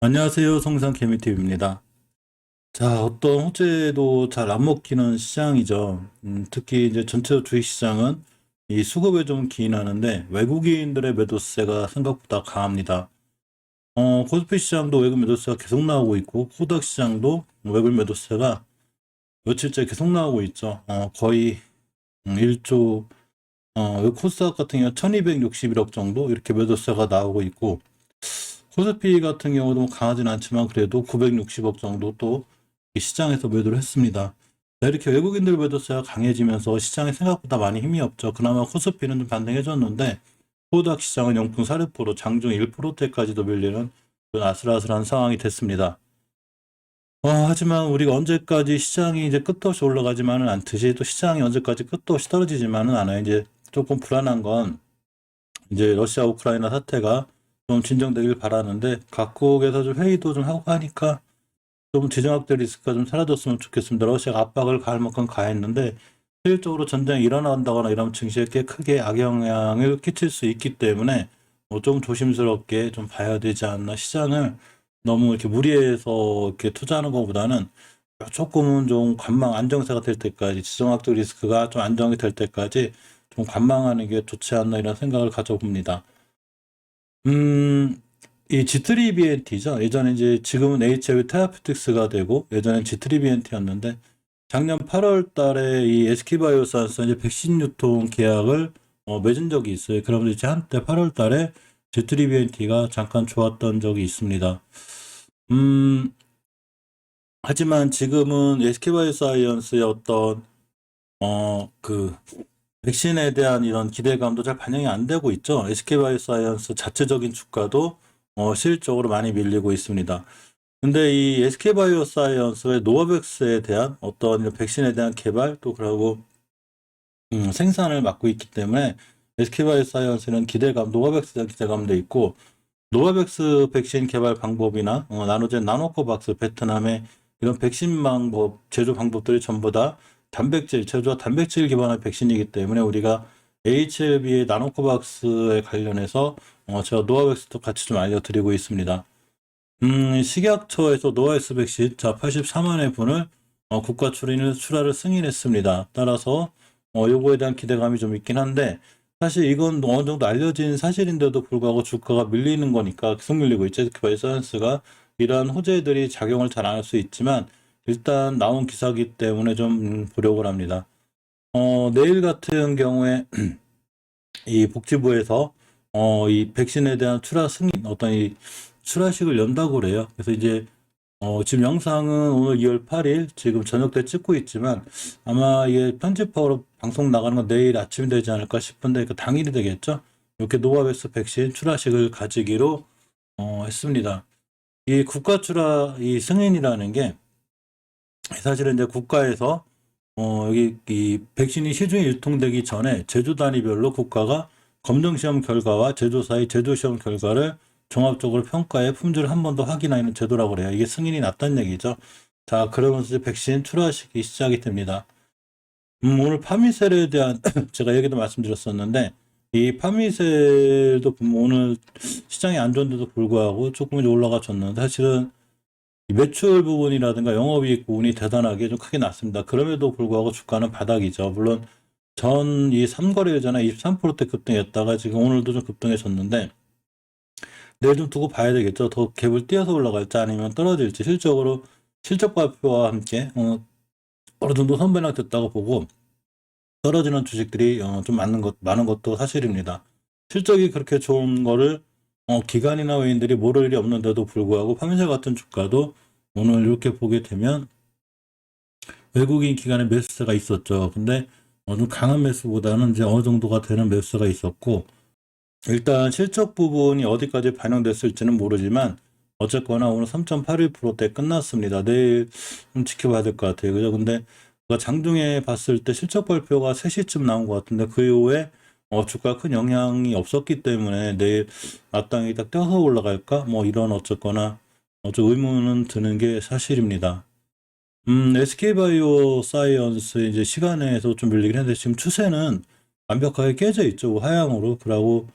안녕하세요. 성상 개미TV입니다. 자, 어떤 호재도 잘 안 먹히는 시장이죠. 특히 이제 전체 주식시장은 이 수급에 좀 기인하는데 외국인들의 매도세가 생각보다 강합니다. 코스피 시장도 외국 매도세가 계속 나오고 있고 코닥 시장도 외국 매도세가 며칠째 계속 나오고 있죠. 거의 1조, 코스닥 같은 경우 1261억 정도 이렇게 매도세가 나오고 있고 코스피 같은 경우도 강하진 않지만 그래도 960억 정도 또 시장에서 매도를 했습니다. 자, 이렇게 외국인들 매도세가 강해지면서 시장에 생각보다 많이 힘이 없죠. 그나마 코스피는 좀 반등해줬는데 코닥 시장은 0.46% 장중 1%대까지도 밀리는 그런 아슬아슬한 상황이 됐습니다. 하지만 우리가 언제까지 시장이 이제 끝도 없이 올라가지만은 않듯이 또 시장이 언제까지 끝도 없이 떨어지지만은 않아요. 이제 조금 불안한 건 이제 러시아 우크라이나 사태가 좀 진정되길 바라는데 각국에서 좀 회의도 좀 하고 하니까 좀 지정학적 리스크가 좀 사라졌으면 좋겠습니다. 러시아가 압박을 가할 만큼 가했는데 실질적으로 전쟁이 일어난다거나 이러면 증시에 꽤 크게 악영향을 끼칠 수 있기 때문에 좀 조심스럽게 좀 봐야 되지 않나. 시장을 너무 이렇게 무리해서 이렇게 투자하는 것보다는 조금은 좀 관망 안정세가 될 때까지 지정학적 리스크가 좀 안정이 될 때까지 좀 관망하는 게 좋지 않나 이런 생각을 가져봅니다. 이 G3BNT죠. 예전에 이제 지금은 HLB 테라퓨틱스가 되고 예전엔 G3BNT였는데 작년 8월 달에 이 SK바이오사이언스 이제 백신 유통 계약을 맺은 적이 있어요. 그러면서 이제 한때 8월 달에 G3BNT가 잠깐 좋았던 적이 있습니다. 음, 하지만 지금은 SK바이오사이언스의 어떤 그 백신에 대한 이런 기대감도 잘 반영이 안 되고 있죠. SK바이오사이언스 자체적인 주가도 실적으로 많이 밀리고 있습니다. 근데 이 SK바이오사이언스의 노바백스에 대한 어떤 이런 백신에 대한 개발 또 그러고 생산을 맡고 있기 때문에 SK바이오사이언스는 기대감, 노바백스에 대한 기대감도 있고 노바백스 백신 개발 방법이나 나노젠 나노코박스 베트남의 이런 백신 방법, 제조 방법들이 전부 다 단백질, 제조와 단백질 기반의 백신이기 때문에 우리가 HLB의 나노코박스에 관련해서 제가 노바백스도 같이 좀 알려드리고 있습니다. 식약처에서 노바백스 백신 자 84만회 분을 국가 출하를 승인했습니다. 따라서 요거에 대한 기대감이 좀 있긴 한데 사실 이건 어느 정도 알려진 사실인데도 불구하고 주가가 밀리는 거니까 계속 밀리고 있죠. 바이오사이언스가 이러한 호재들이 작용을 잘 안 할 수 있지만 일단 나온 기사기 때문에 좀 보려고 합니다. 내일 같은 경우에 이 복지부에서 이 백신에 대한 출하 승인 어떤 이 출하식을 연다고 그래요. 그래서 이제 지금 영상은 오늘 2월 8일 지금 저녁 때 찍고 있지만 아마 이게 편집하러 방송 나가는 건 내일 아침이 되지 않을까 싶은데 그 당일이 되겠죠. 이렇게 노바백스 백신 출하식을 가지기로 했습니다. 이 국가 출하 이 승인이라는 게 사실은 이제 국가에서 여기 이 백신이 시중에 유통되기 전에 제조 단위별로 국가가 검정 시험 결과와 제조사의 제조 시험 결과를 종합적으로 평가해 품질을 한 번 더 확인하는 제도라고 그래요. 이게 승인이 났다는 얘기죠. 자, 그러면서 이제 백신 출하식이 시작이 됩니다. 오늘 파미셀에 대한 제가 얘기도 말씀드렸었는데 이 파미셀도 보면 오늘 시장이 안 좋은데도 불구하고 조금 이제 올라가 줬는데 사실은 이 매출 부분이라든가 영업이익 부분이 대단하게 좀 크게 났습니다. 그럼에도 불구하고 주가는 바닥이죠. 물론 전 이 3거래일 전에 23%대 급등했다가 지금 오늘도 좀 급등해졌는데 내일 좀 두고 봐야 되겠죠. 더 갭을 띄어서 올라갈지 아니면 떨어질지 실적으로 실적 발표와 함께 어느 정도 선반영 됐다고 보고 떨어지는 주식들이 좀 많은 것도 사실입니다. 실적이 그렇게 좋은 거를 기관이나 외인들이 모를 일이 없는데도 불구하고 파면세 같은 주가도 오늘 이렇게 보게 되면 외국인 기관의 매수세가 있었죠. 근데 좀 강한 매수보다는 이제 어느 정도가 되는 매수세가 있었고 일단 실적 부분이 어디까지 반영됐을지는 모르지만 어쨌거나 오늘 3.81%대 끝났습니다. 내일 좀 지켜봐야 될 것 같아요. 그죠? 근데 장중에 봤을 때 실적 발표가 3시쯤 나온 것 같은데 그 이후에 주가 큰 영향이 없었기 때문에 내일 마땅히 딱 떼서 올라갈까? 뭐 이런 어쨌거나 좀 의문은 드는 게 사실입니다. SK바이오 사이언스 이제 시간에서 좀 밀리긴 했는데 지금 추세는 완벽하게 깨져 있죠. 하향으로. 그러고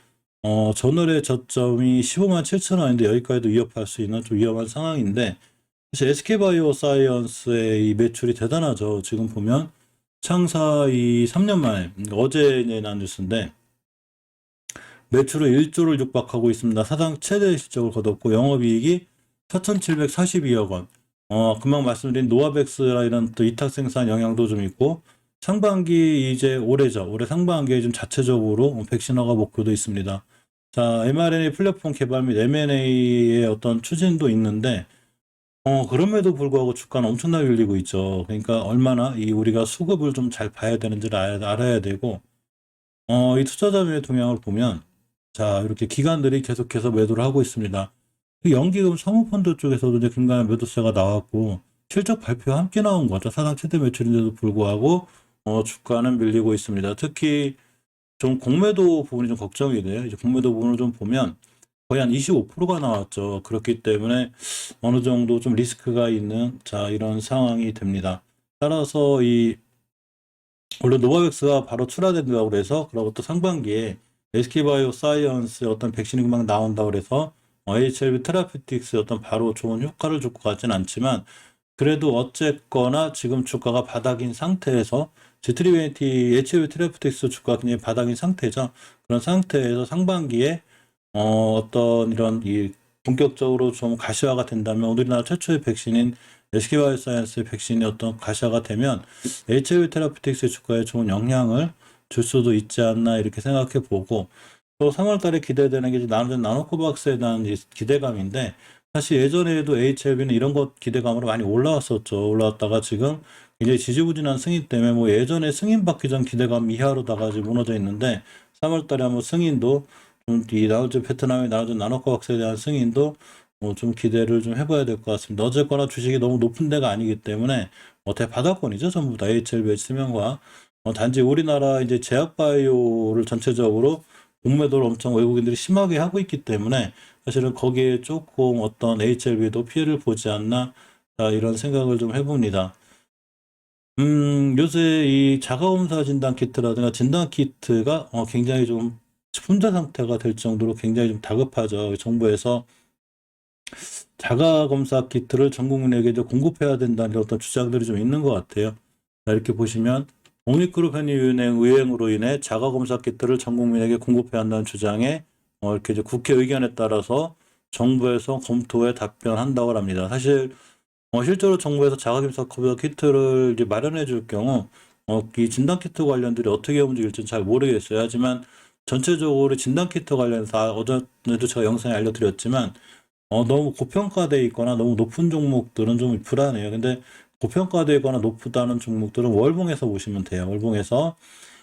전월의 저점이 15만 7천 원인데 여기까지도 위협할 수 있는 좀 위험한 상황인데, 사실 SK바이오사이언스의 이 매출이 대단하죠. 지금 보면 창사 이 3년 만에, 어제 난 뉴스인데, 매출은 1조를 육박하고 있습니다. 사상 최대 실적을 거뒀고 영업이익이 4,742억 원. 금방 말씀드린 노아백스라 이런 또 이탁 생산 영향도 좀 있고, 상반기 이제 올해죠. 올해 상반기에 좀 자체적으로 백신화가 목표도 있습니다. 자, mRNA 플랫폼 개발 및 M&A의 어떤 추진도 있는데, 그럼에도 불구하고 주가는 엄청나게 밀리고 있죠. 그러니까 얼마나 이 우리가 수급을 좀 잘 봐야 되는지를 알아야 되고, 이 투자자의 동향을 보면, 자, 이렇게 기관들이 계속해서 매도를 하고 있습니다. 그 연기금 사모펀드 쪽에서도 이제 긴간한 매도세가 나왔고, 실적 발표와 함께 나온 거죠. 사상 최대 매출인데도 불구하고, 주가는 밀리고 있습니다. 특히 좀 공매도 부분이 좀 걱정이 돼요. 이제 공매도 부분을 좀 보면 거의 한 25%가 나왔죠. 그렇기 때문에 어느 정도 좀 리스크가 있는, 자, 이런 상황이 됩니다. 따라서 물론 노바백스가 바로 출하된다고 그래서, 그리고 또 상반기에 SK바이오사이언스의 어떤 백신이 금방 나온다고 그래서 HLB 테라피틱스의 어떤 바로 좋은 효과를 줄 것 같지는 않지만, 그래도 어쨌거나 지금 주가가 바닥인 상태에서 G320 HLB 테라피틱스 주가가 굉장히 바닥인 상태죠. 그런 상태에서 상반기에 어떤 이런 본격적으로 좀 가시화가 된다면, 우리나라 최초의 백신인 SK바이오사이언스의 백신이 어떤 가시화가 되면 HLB 테라피틱스의 주가에 좋은 영향을 줄 수도 있지 않나 이렇게 생각해 보고, 또 3월 달에 기대되는 게 나노코박스에 대한 기대감인데, 사실 예전에도 HLB는 이런 것 기대감으로 많이 올라왔었죠. 올라왔다가 지금 굉장히 지지부진한 승인 때문에 뭐 예전에 승인 받기 전 기대감 이하로다가 지금 무너져 있는데, 3월 달에 한번 승인도 이 나눠준 베트남에 나눠준 나노코박스에 대한 승인도 좀 기대를 좀 해봐야 될 것 같습니다. 어쨌거나 주식이 너무 높은 데가 아니기 때문에 대바닥권이죠. 전부 다 HLB 수명과 단지 우리나라 이제 제약바이오를 전체적으로 공매도를 엄청 외국인들이 심하게 하고 있기 때문에 사실은 거기에 조금 어떤 HLB도 피해를 보지 않나, 이런 생각을 좀 해봅니다. 요새 이 자가검사 진단 키트라든가 진단 키트가 굉장히 좀 품절 상태가 될 정도로 굉장히 좀 다급하죠. 정부에서 자가검사 키트를 전 국민에게 이제 공급해야 된다는 어떤 주장들이 좀 있는 것 같아요. 자, 이렇게 보시면 오미크론 변이 유행으로 인해 자가검사 키트를 전 국민에게 공급해야 한다는 주장에 이렇게 이제 국회 의견에 따라서 정부에서 검토에 답변한다고 합니다. 사실 실제로 정부에서 자가검사 키트를 이제 마련해 줄 경우 이 진단 키트 관련들이 어떻게 움직일지는 잘 모르겠어요. 하지만 전체적으로 진단 키트 관련해서 어제도 제가 영상에 알려드렸지만 너무 고평가되어 있거나 너무 높은 종목들은 좀 불안해요. 근데 고평가되어 있거나 높다는 종목들은 월봉에서 보시면 돼요. 월봉에서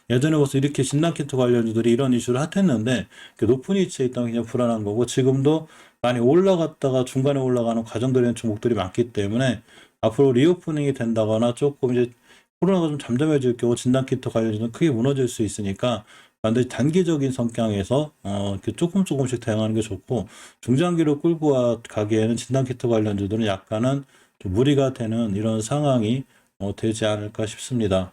예전에 벌써 이렇게 진단키트 관련주들이 이런 이슈를 핫했는데 높은 위치에 있다면 그냥 불안한 거고, 지금도 많이 올라갔다가 중간에 올라가는 과정들이 있는 종목들이 많기 때문에 앞으로 리오프닝이 된다거나 조금 이제 코로나가 좀 잠잠해질 경우 진단키트 관련주는 크게 무너질 수 있으니까 반드시 단기적인 성향에서 이렇게 조금씩 대응하는 게 좋고, 중장기로 끌고 가기에는 진단키트 관련주들은 약간은 좀 무리가 되는 이런 상황이 되지 않을까 싶습니다.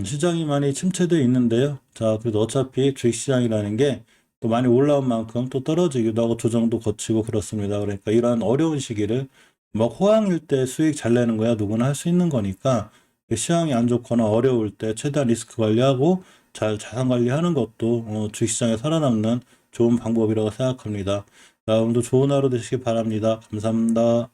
시장이 많이 침체되어 있는데요. 자, 그래도 어차피 주식시장이라는 게 또 많이 올라온 만큼 또 떨어지기도 하고 조정도 거치고 그렇습니다. 그러니까 이러한 어려운 시기를 뭐 호황일 때 수익 잘 내는 거야 누구나 할 수 있는 거니까, 시장이 안 좋거나 어려울 때 최대한 리스크 관리하고 잘 자산 관리하는 것도 주식시장에 살아남는 좋은 방법이라고 생각합니다. 자, 오늘도 좋은 하루 되시길 바랍니다. 감사합니다.